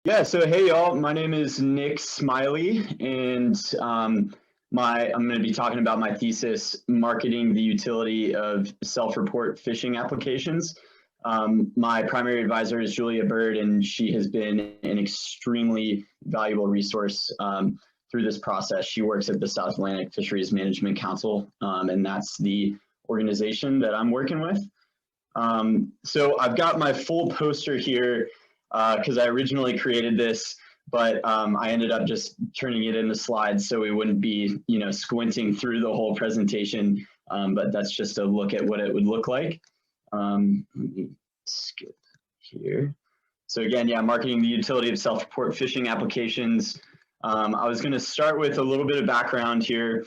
Yeah, so hey y'all, my name is Nick Smiley, and I'm going to be talking about my thesis, Marketing the Utility of Self-Report Phishing Applications. My primary advisor is Julia Bird, and she has been an extremely valuable resource through this process. She works at the South Atlantic Fisheries Management Council, and that's the organization that I'm working with. So I've got my full poster here because I originally created this, but I ended up just turning it into slides so we wouldn't be, squinting through the whole presentation. But that's just a look at what it would look like. Let me skip here. So again, yeah, marketing the utility of self-report phishing applications. I was going to start with a little bit of background here.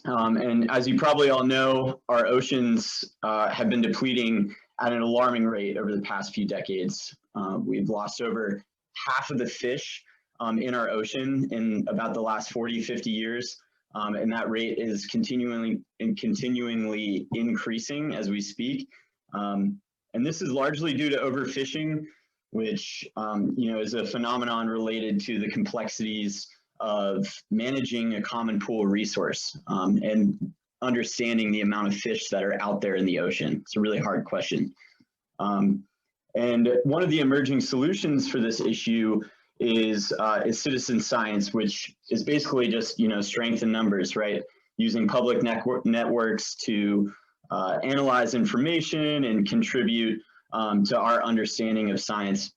And as you probably all know, our oceans have been depleting at an alarming rate over the past few decades. We've lost over half of the fish in our ocean in about the last 40, 50 years. And that rate is continually increasing as we speak. And this is largely due to overfishing, which is a phenomenon related to the complexities of managing a common pool resource and understanding the amount of fish that are out there in the ocean. It's a really hard question. And one of the emerging solutions for this issue is citizen science, which is basically just strength in numbers, right? Using public networks to analyze information and contribute to our understanding of science.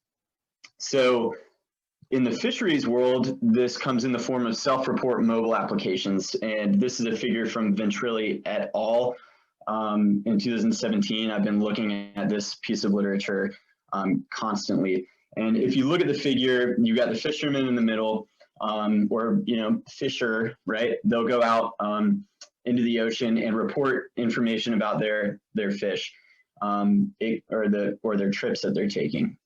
So in the fisheries world, this comes in the form of self-report mobile applications. And this is a figure from Ventrelli et al. In 2017. I've been looking at this piece of literature constantly. And if you look at the figure, you got the fishermen in the middle, or fisher, right? They'll go out into the ocean and report information about their fish, or their trips that they're taking.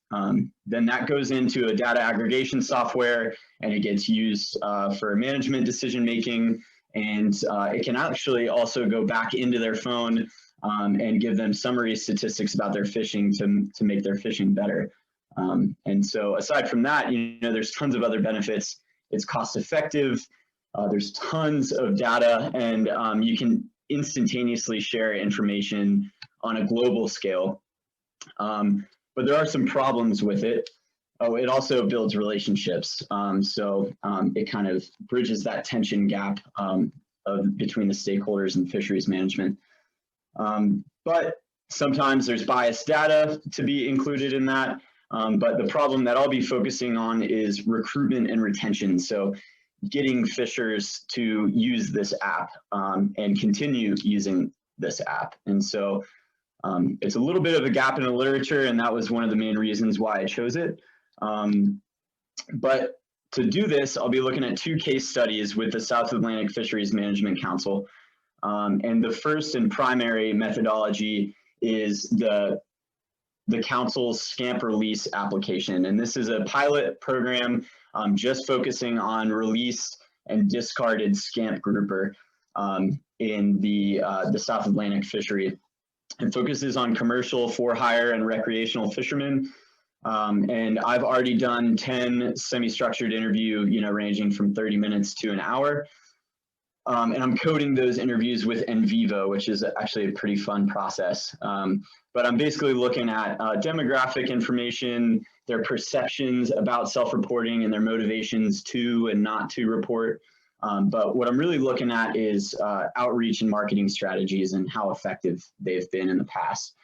Then that goes into a data aggregation software, and it gets used for management decision making. And it can actually also go back into their phone and give them summary statistics about their fishing to make their fishing better. And so aside from that, there's tons of other benefits. It's cost effective. There's tons of data, and you can instantaneously share information on a global scale. But there are some problems with it. Oh, it also builds relationships. So it kind of bridges that tension gap between the stakeholders and fisheries management. But sometimes there's biased data to be included in that. But the problem that I'll be focusing on is recruitment and retention. So getting fishers to use this app and continue using this app. And so it's a little bit of a gap in the literature, and that was one of the main reasons why I chose it. But to do this, I'll be looking at two case studies with the South Atlantic Fisheries Management Council. And the first and primary methodology is the council's scamp release application. And this is a pilot program just focusing on released and discarded scamp grouper in the South Atlantic fishery. It focuses on commercial, for-hire, and recreational fishermen. And I've already done 10 semi-structured interview, ranging from 30 minutes to an hour. And I'm coding those interviews with NVivo, which is actually a pretty fun process. But I'm basically looking at demographic information, their perceptions about self-reporting and their motivations to and not to report. But what I'm really looking at is outreach and marketing strategies and how effective they've been in the past.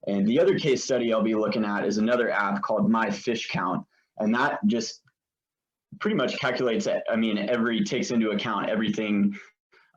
And the other case study I'll be looking at is another app called My Fish Count. And that just pretty much calculates it. Takes into account everything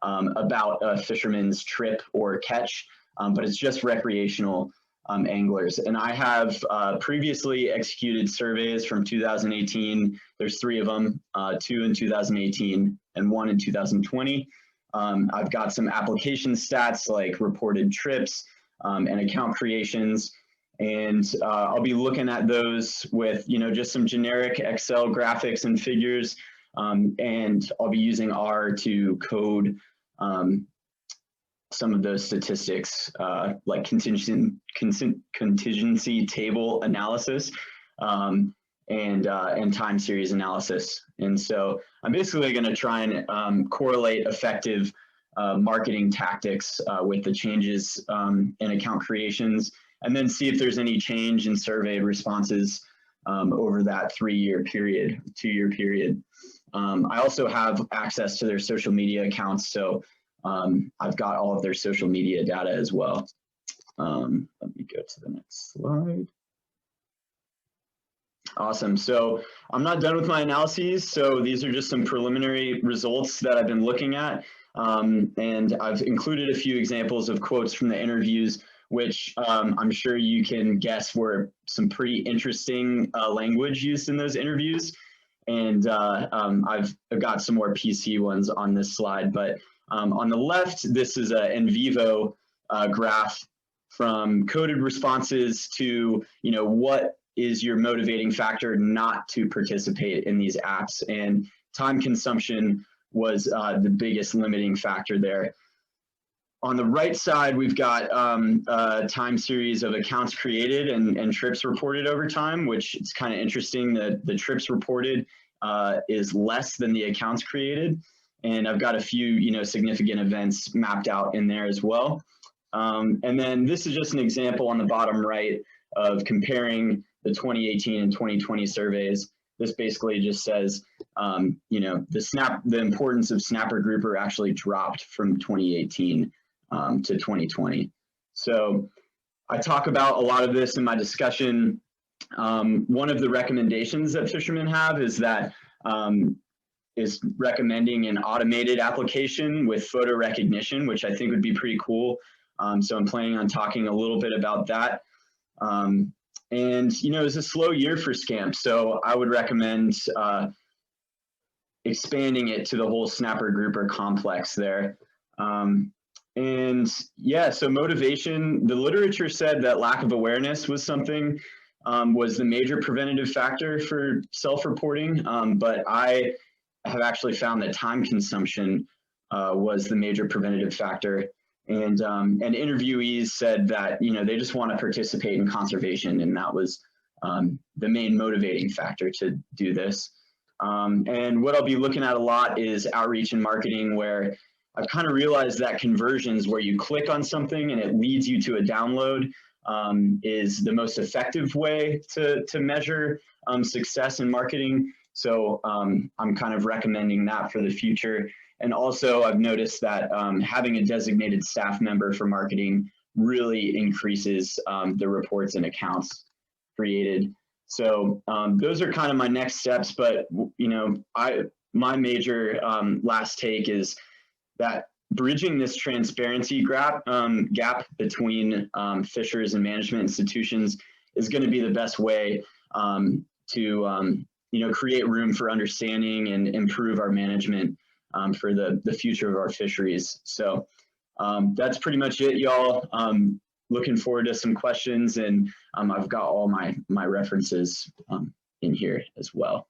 about a fisherman's trip or catch, but it's just recreational anglers. And I have previously executed surveys from 2018. There's 3 of them, 2 in 2018 and 1 in 2020. I've got some application stats like reported trips and account creations. And I'll be looking at those with, just some generic Excel graphics and figures. And I'll be using R to code some of those statistics, like contingency table analysis. and time series analysis. And so I'm basically going to try and correlate effective marketing tactics with the changes in account creations, and then see if there's any change in surveyed responses over that 3-year period, 2-year period. I also have access to their social media accounts, so I've got all of their social media data as well. Let me go to the next slide. Awesome. So I'm not done with my analyses. So these are just some preliminary results that I've been looking at. And I've included a few examples of quotes from the interviews, which I'm sure you can guess were some pretty interesting language used in those interviews. And I've got some more PC ones on this slide. But on the left, this is an in vivo graph from coded responses to, what is your motivating factor not to participate in these apps, and time consumption was the biggest limiting factor there. On the right side, we've got a time series of accounts created and trips reported over time, which it's kind of interesting that the trips reported is less than the accounts created. And I've got a few, significant events mapped out in there as well. And then this is just an example on the bottom right of comparing the 2018 and 2020 surveys. This basically just says, the importance of snapper grouper actually dropped from 2018 to 2020. So I talk about a lot of this in my discussion. One of the recommendations that fishermen have is that is recommending an automated application with photo recognition, which I think would be pretty cool. So I'm planning on talking a little bit about that. And, it's a slow year for SCAMP, so I would recommend expanding it to the whole snapper grouper complex there. And yeah, so motivation, the literature said that lack of awareness was something, was the major preventative factor for self-reporting, but I have actually found that time consumption was the major preventative factor. And interviewees said that, they just want to participate in conservation, and that was the main motivating factor to do this. And what I'll be looking at a lot is outreach and marketing, where I've kind of realized that conversions where you click on something and it leads you to a download is the most effective way to measure success in marketing. So I'm kind of recommending that for the future. And also I've noticed that having a designated staff member for marketing really increases the reports and accounts created. So those are kind of my next steps, but my major last take is that bridging this transparency gap between fishers and management institutions is going to be the best way to create room for understanding and improve our management for the future of our fisheries. So that's pretty much it, y'all. Looking forward to some questions, and I've got all my references in here as well.